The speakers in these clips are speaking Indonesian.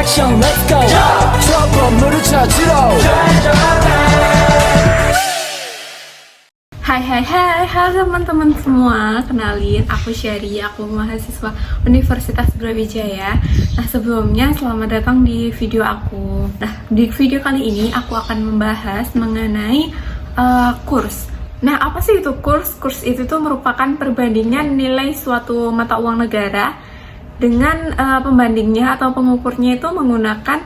action, let's go. trouble 찾으러. Hai, halo teman-teman semua. Kenalin, aku Syari, aku mahasiswa Universitas Brawijaya. Nah, sebelumnya selamat datang di video aku. Nah, di video kali ini aku akan membahas mengenai kurs. Nah, apa sih itu kurs? Kurs itu tuh merupakan perbandingan nilai suatu mata uang negara dengan pembandingnya atau pengukurnya itu menggunakan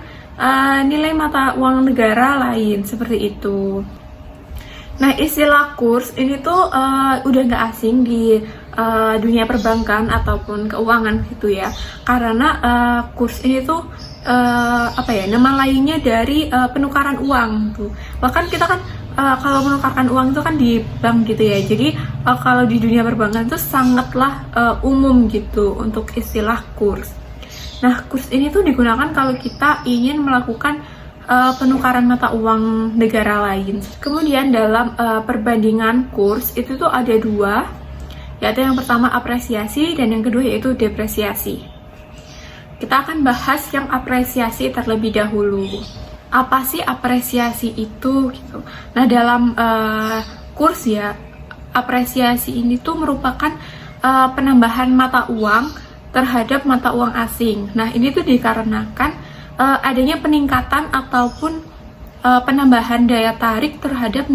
nilai mata uang negara lain, seperti itu. Nah, istilah kurs ini tuh udah nggak asing di dunia perbankan ataupun keuangan gitu ya, karena kurs ini tuh nama lainnya dari penukaran uang tuh. Bahkan kita kan kalau menukarkan uang itu kan di bank gitu ya, jadi kalau di dunia perbankan itu sangatlah umum gitu untuk istilah kurs. Nah, kurs ini tuh digunakan kalau kita ingin melakukan penukaran mata uang negara lain. Kemudian dalam perbandingan kurs itu tuh ada dua, yaitu yang pertama apresiasi dan yang kedua yaitu depresiasi. Kita akan bahas yang apresiasi terlebih dahulu. Apa sih apresiasi itu? Gitu. Nah, dalam kurs ya, apresiasi ini tuh merupakan penambahan mata uang terhadap mata uang asing. Nah, ini tuh dikarenakan adanya peningkatan ataupun penambahan daya tarik terhadap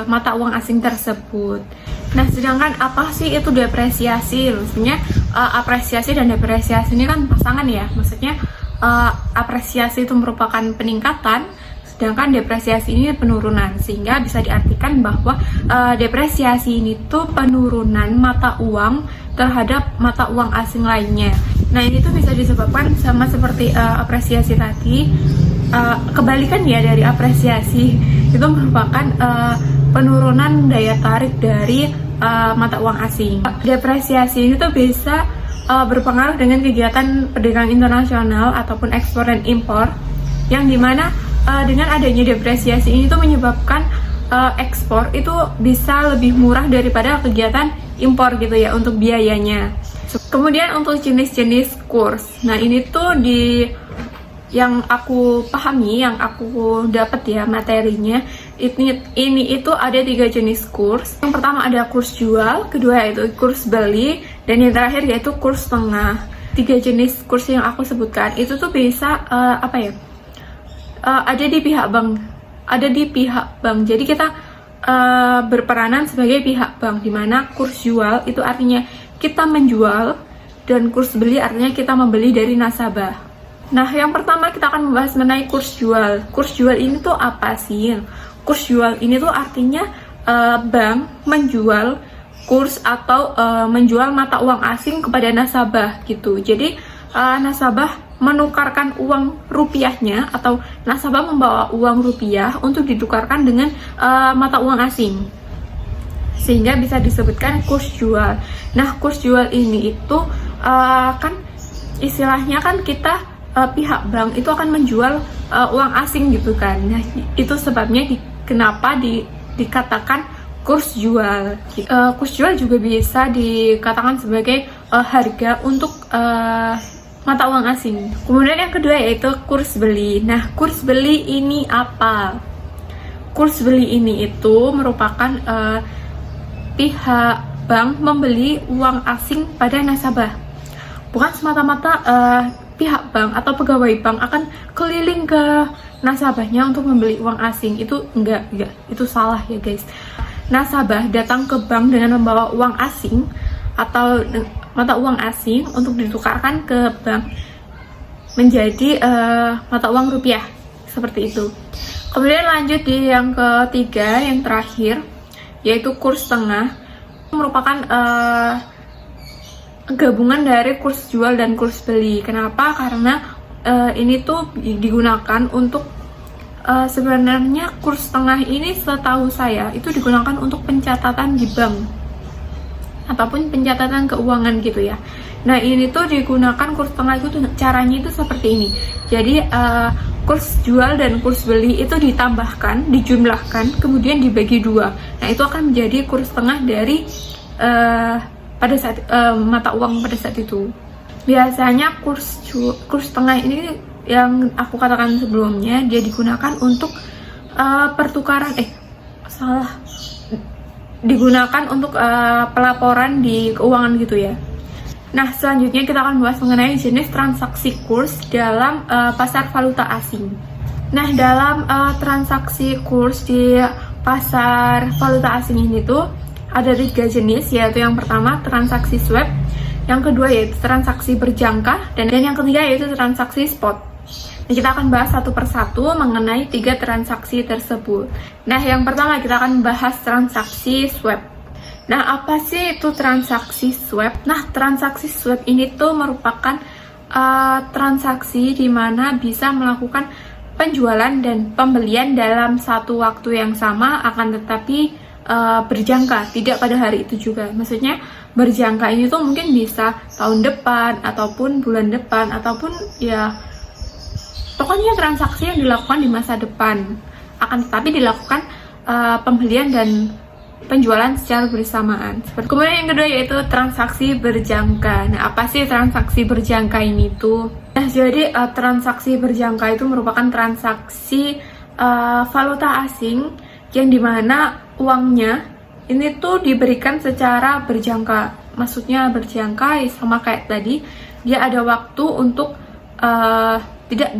mata uang asing tersebut. Nah, sedangkan apa sih itu depresiasi? Maksudnya apresiasi dan depresiasi ini kan pasangan ya. Maksudnya apresiasi itu merupakan peningkatan, sedangkan depresiasi ini penurunan. Sehingga bisa diartikan bahwa depresiasi ini tuh penurunan mata uang terhadap mata uang asing lainnya. Nah, ini tuh bisa disebabkan sama seperti apresiasi tadi. Kebalikan ya dari apresiasi, itu merupakan penurunan daya tarik dari mata uang asing. Depresiasi ini tuh bisa berpengaruh dengan kegiatan perdagangan internasional ataupun ekspor dan impor, yang dimana dengan adanya depresiasi ini tuh menyebabkan ekspor itu bisa lebih murah daripada kegiatan impor gitu ya untuk biayanya. Kemudian untuk jenis-jenis kurs, nah ini tuh yang aku pahami, yang aku dapat ya materinya, ini itu ada 3 jenis kurs. Yang pertama ada kurs jual, kedua yaitu kurs beli, dan yang terakhir yaitu kurs tengah. 3 jenis kurs yang aku sebutkan itu tuh bisa ada di pihak bank. Jadi kita berperanan sebagai pihak bank, dimana kurs jual itu artinya kita menjual dan kurs beli artinya kita membeli dari nasabah. Nah, yang pertama kita akan membahas mengenai kurs jual. Kurs jual ini tuh apa sih? Kurs jual ini tuh artinya bank menjual kurs atau menjual mata uang asing kepada nasabah gitu. Jadi nasabah menukarkan uang rupiahnya atau nasabah membawa uang rupiah untuk ditukarkan dengan mata uang asing, sehingga bisa disebutkan kurs jual. Nah, kurs jual ini itu kan istilahnya kan kita pihak bank itu akan menjual uang asing gitu kan. Nah, itu sebabnya kenapa dikatakan kurs jual. Kurs jual juga bisa dikatakan sebagai harga untuk mata uang asing. Kemudian yang kedua yaitu kurs beli. Nah, kurs beli ini apa? Kurs beli ini itu merupakan pihak bank membeli uang asing pada nasabah. Bukan semata-mata pihak bank atau pegawai bank akan keliling ke nasabahnya untuk membeli uang asing. Itu enggak, itu salah ya guys. Nasabah datang ke bank dengan membawa uang asing atau mata uang asing untuk ditukarkan ke bank menjadi mata uang rupiah, seperti itu. Kemudian lanjut di yang ketiga, yang terakhir, yaitu kurs tengah. Merupakan gabungan dari kurs jual dan kurs beli. Kenapa? Karena ini tuh digunakan untuk sebenarnya kurs tengah ini setahu saya itu digunakan untuk pencatatan di bank ataupun pencatatan keuangan gitu ya. Nah, ini tuh digunakan kurs tengah itu caranya itu seperti ini. Jadi kurs jual dan kurs beli itu ditambahkan, dijumlahkan, kemudian dibagi 2. Nah, itu akan menjadi kurs tengah dari pada saat mata uang pada saat itu. Biasanya kurs tengah ini yang aku katakan sebelumnya, dia digunakan untuk digunakan untuk pelaporan di keuangan gitu ya. Nah, selanjutnya kita akan bahas mengenai jenis transaksi kurs dalam pasar valuta asing. Nah, dalam transaksi kurs di pasar valuta asing ini tuh ada 3 jenis, yaitu yang pertama transaksi swap, yang kedua yaitu transaksi berjangka, dan yang ketiga yaitu transaksi spot. Nah, kita akan bahas satu persatu mengenai 3 transaksi tersebut. Nah, yang pertama kita akan bahas transaksi swap. Nah, apa sih itu transaksi swap? Nah, transaksi swap ini tuh merupakan transaksi di mana bisa melakukan penjualan dan pembelian dalam satu waktu yang sama, akan tetapi berjangka, tidak pada hari itu juga. Maksudnya berjangka ini tuh mungkin bisa tahun depan, ataupun bulan depan, ataupun ya pokoknya transaksi yang dilakukan di masa depan, akan tetapi dilakukan pembelian dan penjualan secara bersamaan. Kemudian yang kedua yaitu transaksi berjangka. Nah, apa sih transaksi berjangka ini tuh? Nah, jadi transaksi berjangka itu merupakan transaksi valuta asing yang dimana uangnya ini tuh diberikan secara berjangka. Maksudnya berjangka sama kayak tadi, dia ada waktu untuk tidak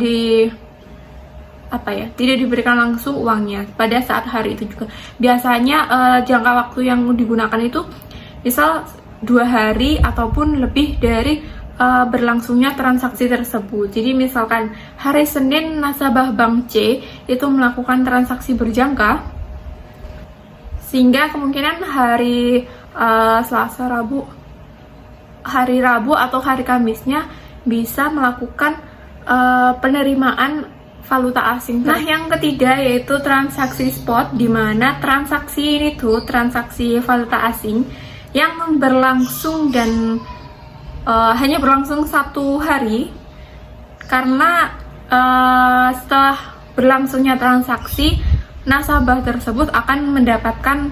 diberikan langsung uangnya pada saat hari itu juga. Biasanya jangka waktu yang digunakan itu misal 2 hari ataupun lebih dari berlangsungnya transaksi tersebut. Jadi misalkan hari Senin nasabah Bank C itu melakukan transaksi berjangka, sehingga kemungkinan hari Selasa, Rabu, hari Rabu atau hari Kamisnya bisa melakukan penerimaan valuta asing. Nah, yang ketiga yaitu transaksi spot, di mana transaksi ini tuh transaksi valuta asing yang berlangsung dan hanya berlangsung 1 hari, karena setelah berlangsungnya transaksi, nasabah tersebut akan mendapatkan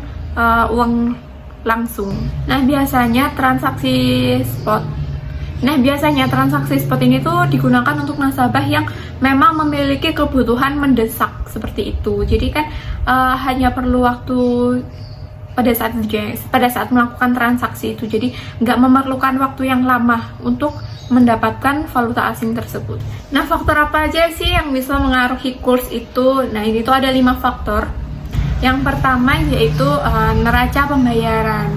uang langsung. Nah, biasanya transaksi spot ini tuh digunakan untuk nasabah yang memang memiliki kebutuhan mendesak seperti itu. Jadi kan hanya perlu waktu pada saat melakukan transaksi itu. Jadi nggak memerlukan waktu yang lama untuk mendapatkan valuta asing tersebut. Nah, faktor apa aja sih yang bisa mengaruhi kurs itu? Nah, ini tuh ada 5 faktor. Yang pertama yaitu neraca pembayaran.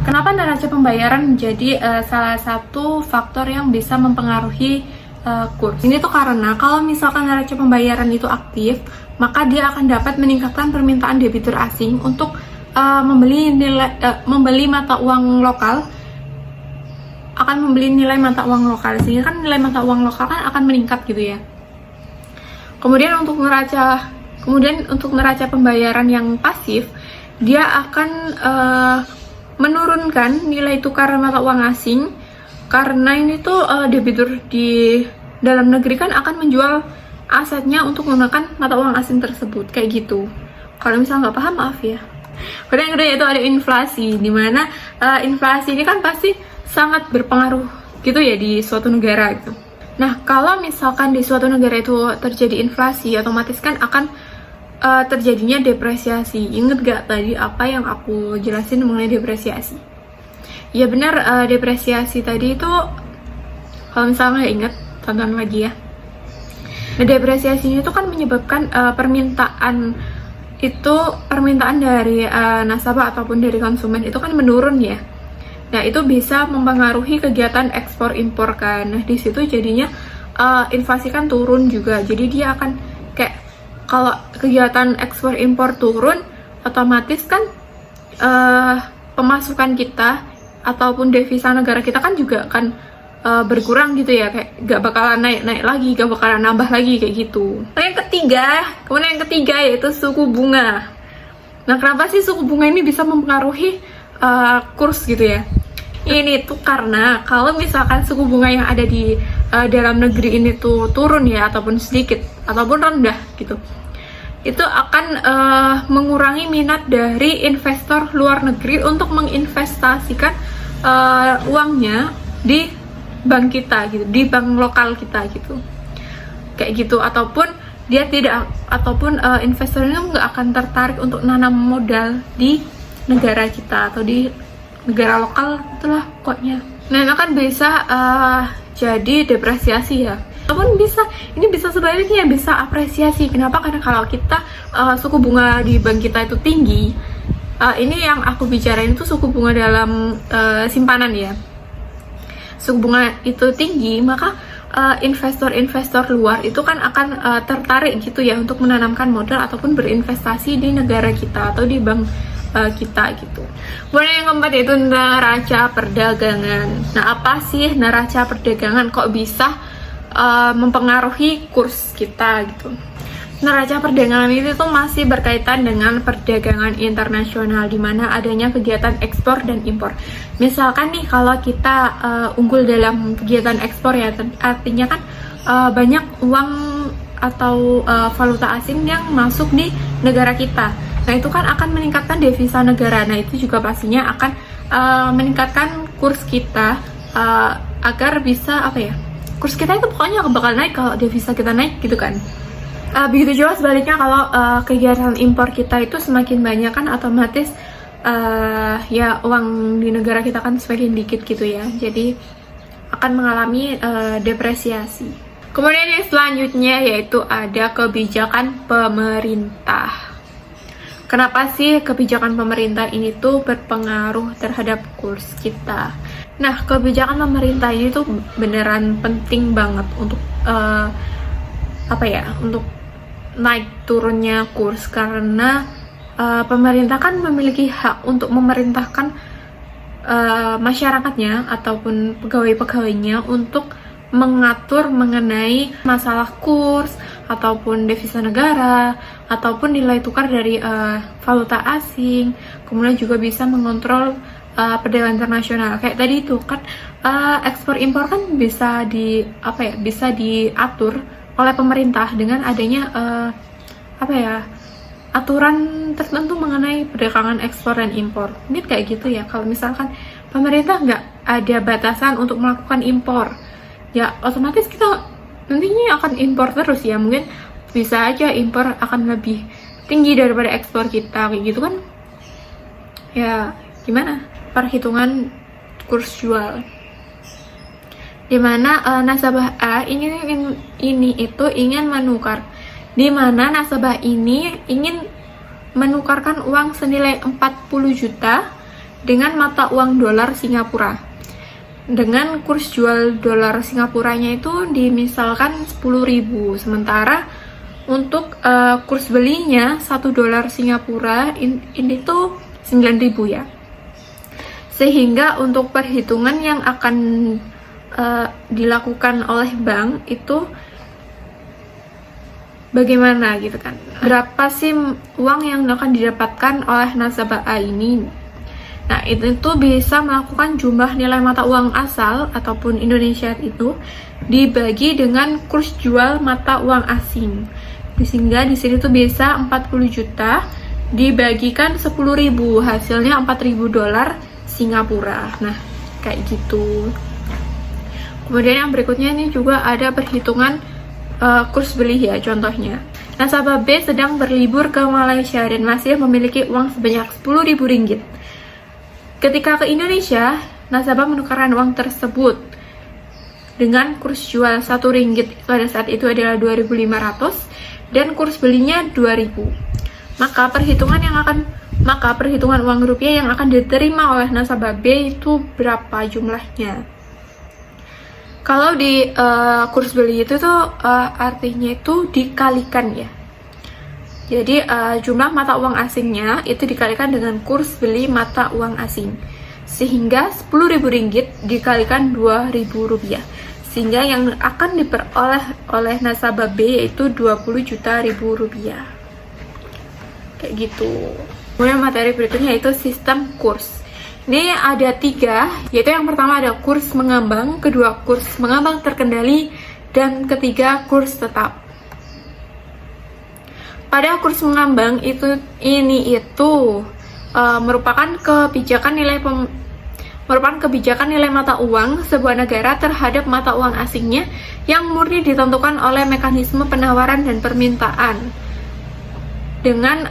Kenapa neraca pembayaran menjadi salah satu faktor yang bisa mempengaruhi kurs? Ini tuh karena kalau misalkan neraca pembayaran itu aktif, maka dia akan dapat meningkatkan permintaan debitur asing untuk membeli mata uang lokal, sehingga kan nilai mata uang lokal kan akan meningkat gitu ya. Kemudian untuk neraca pembayaran yang pasif, dia akan menurunkan nilai tukar mata uang asing, karena ini tuh debitur di dalam negeri kan akan menjual asetnya untuk menggunakan mata uang asing tersebut, kayak gitu. Kalau misalnya nggak paham, maaf ya. Kemudian yang kedua yaitu ada inflasi, dimana inflasi ini kan pasti sangat berpengaruh gitu ya di suatu negara gitu. Nah, kalau misalkan di suatu negara itu terjadi inflasi, otomatis kan akan terjadinya depresiasi. Ingat gak tadi apa yang aku jelasin mengenai depresiasi? Ya benar, depresiasi tadi itu kalau misalnya nggak ingat, tonton lagi ya. Nah, depresiasi itu kan menyebabkan permintaan dari nasabah ataupun dari konsumen itu kan menurun ya. Nah, itu bisa mempengaruhi kegiatan ekspor impor kan. Nah, di situ jadinya inflasi kan turun juga. Jadi dia akan kayak, kalau kegiatan ekspor impor turun, otomatis kan pemasukan kita ataupun devisa negara kita kan juga akan berkurang gitu ya, kayak gak bakalan naik lagi, gak bakalan nambah lagi kayak gitu. Nah, kemudian yang ketiga yaitu suku bunga. Nah, kenapa sih suku bunga ini bisa mempengaruhi kurs gitu ya? Ini tuh karena kalau misalkan suku bunga yang ada di dalam negeri ini tuh turun ya, ataupun sedikit ataupun rendah gitu, itu akan mengurangi minat dari investor luar negeri untuk menginvestasikan uangnya di bank kita gitu, di bank lokal kita gitu. kayak gitu, ataupun dia tidak, ataupun investornya nggak akan tertarik untuk nanam modal di negara kita atau di negara lokal itulah pokoknya. Nah itu kan bisa jadi depresiasi ya, ataupun ini bisa sebaliknya, bisa apresiasi. Kenapa? Karena kalau kita suku bunga di bank kita itu tinggi, ini yang aku bicarain itu suku bunga dalam simpanan ya, suku bunga itu tinggi, maka investor-investor luar itu kan akan tertarik gitu ya untuk menanamkan modal ataupun berinvestasi di negara kita atau di bank kita gitu. Kemudian yang keempat yaitu neraca perdagangan. Nah apa sih neraca perdagangan, kok bisa mempengaruhi kurs kita gitu? Neraca perdagangan itu tuh masih berkaitan dengan perdagangan internasional, di mana adanya kegiatan ekspor dan impor. Misalkan nih kalau kita unggul dalam kegiatan ekspor ya, artinya kan banyak uang atau valuta asing yang masuk di negara kita. Nah itu kan akan meningkatkan devisa negara. Nah itu juga pastinya akan meningkatkan kurs kita agar bisa kurs kita itu pokoknya bakal naik kalau devisa kita naik gitu kan. Begitu juga sebaliknya kalau kegiatan impor kita itu semakin banyak kan otomatis ya uang di negara kita kan semakin dikit gitu ya, jadi akan mengalami depresiasi. Kemudian yang selanjutnya yaitu ada kebijakan pemerintah. Kenapa sih kebijakan pemerintah ini tuh berpengaruh terhadap kurs kita? Nah kebijakan pemerintah ini tuh beneran penting banget untuk untuk naik turunnya kurs, karena pemerintah kan memiliki hak untuk memerintahkan masyarakatnya ataupun pegawai-pegawainya untuk mengatur mengenai masalah kurs ataupun devisa negara ataupun nilai tukar dari valuta asing. Kemudian juga bisa mengontrol perdagangan internasional. Kayak tadi itu kan ekspor impor kan bisa bisa diatur oleh pemerintah dengan adanya aturan tertentu mengenai perdagangan ekspor dan impor. Mungkin kayak gitu ya. Kalau misalkan pemerintah nggak ada batasan untuk melakukan impor, ya otomatis kita nantinya akan impor terus ya. Mungkin bisa aja impor akan lebih tinggi daripada ekspor kita, kayak gitu kan. Ya gimana perhitungan kurs jual, dimana nasabah A ingin menukar, dimana nasabah ini ingin menukarkan uang senilai 40 juta dengan mata uang dolar Singapura, dengan kurs jual dolar Singapuranya itu dimisalkan 10.000, sementara untuk kurs belinya 1 dolar Singapura ini tuh 9.000 ya. Sehingga untuk perhitungan yang akan dilakukan oleh bank itu bagaimana gitu kan, berapa sih uang yang akan didapatkan oleh nasabah A ini. Nah itu tuh bisa melakukan jumlah nilai mata uang asal ataupun Indonesia itu dibagi dengan kurs jual mata uang asing, sehingga di sini tuh bisa 40 juta dibagikan 10.000, hasilnya 4.000 dolar Singapura. Nah kayak gitu. Kemudian yang berikutnya ini juga ada perhitungan kurs beli ya. Contohnya, nasabah B sedang berlibur ke Malaysia dan masih memiliki uang sebanyak 10.000 ringgit. Ketika ke Indonesia, nasabah menukarkan uang tersebut dengan kurs jual 1 ringgit pada saat itu adalah 2.500 dan kurs belinya 2.000. Maka perhitungan uang rupiah yang akan diterima oleh nasabah B itu berapa jumlahnya? Kalau di kurs beli itu tuh artinya itu dikalikan ya. Jadi jumlah mata uang asingnya itu dikalikan dengan kurs beli mata uang asing, sehingga 10.000 ringgit dikalikan 2.000 rupiah, sehingga yang akan diperoleh oleh nasabah B yaitu 20 juta rupiah. Kayak gitu. Kemudian materi berikutnya yaitu sistem kurs. Ini ada 3, yaitu yang pertama ada kurs mengambang, kedua kurs mengambang terkendali, dan ketiga kurs tetap. Pada kurs mengambang ini merupakan kebijakan merupakan kebijakan nilai mata uang sebuah negara terhadap mata uang asingnya yang murni ditentukan oleh mekanisme penawaran dan permintaan dengan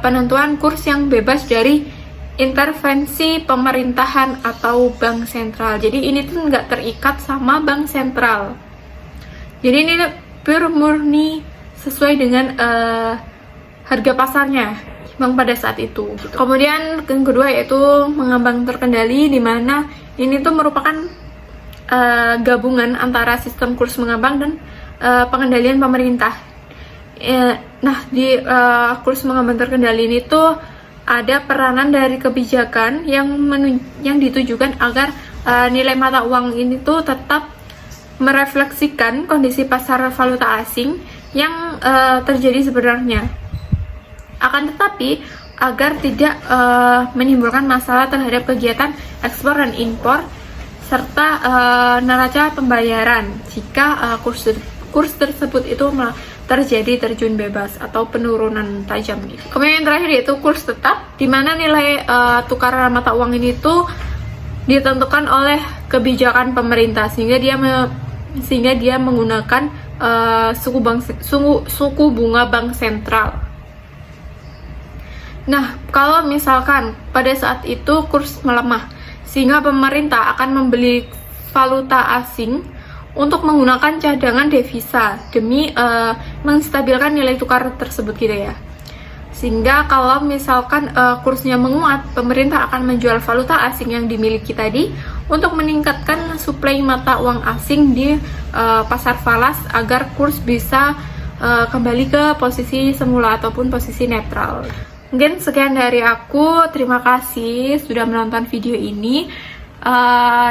penentuan kurs yang bebas dari intervensi pemerintahan atau bank sentral. Jadi ini tuh nggak terikat sama bank sentral. Jadi ini pure murni sesuai dengan harga pasarnya memang pada saat itu. Kemudian yang kedua yaitu mengambang terkendali, di mana ini tuh merupakan gabungan antara sistem kurs mengambang dan pengendalian pemerintah. Nah, di kurs mengambang terkendali ini tuh ada peranan dari kebijakan yang ditujukan agar nilai mata uang ini tuh tetap merefleksikan kondisi pasar valuta asing yang terjadi sebenarnya. Akan tetapi agar tidak menimbulkan masalah terhadap kegiatan ekspor dan impor serta neraca pembayaran jika kurs tersebut itu terjadi terjun bebas atau penurunan tajam gitu. Kemudian yang terakhir yaitu kurs tetap, di mana nilai tukar mata uang ini tuh ditentukan oleh kebijakan pemerintah sehingga dia menggunakan suku bunga bank sentral. Nah, kalau misalkan pada saat itu kurs melemah sehingga pemerintah akan membeli valuta asing untuk menggunakan cadangan devisa demi menstabilkan nilai tukar tersebut gitu ya. Sehingga kalau misalkan kursnya menguat, pemerintah akan menjual valuta asing yang dimiliki tadi untuk meningkatkan suplai mata uang asing di pasar falas agar kurs bisa kembali ke posisi semula ataupun posisi netral. Mungkin sekian dari aku, terima kasih sudah menonton video ini.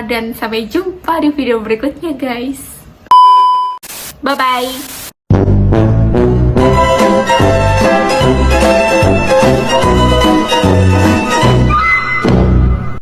Dan sampai jumpa di video berikutnya guys. Bye bye.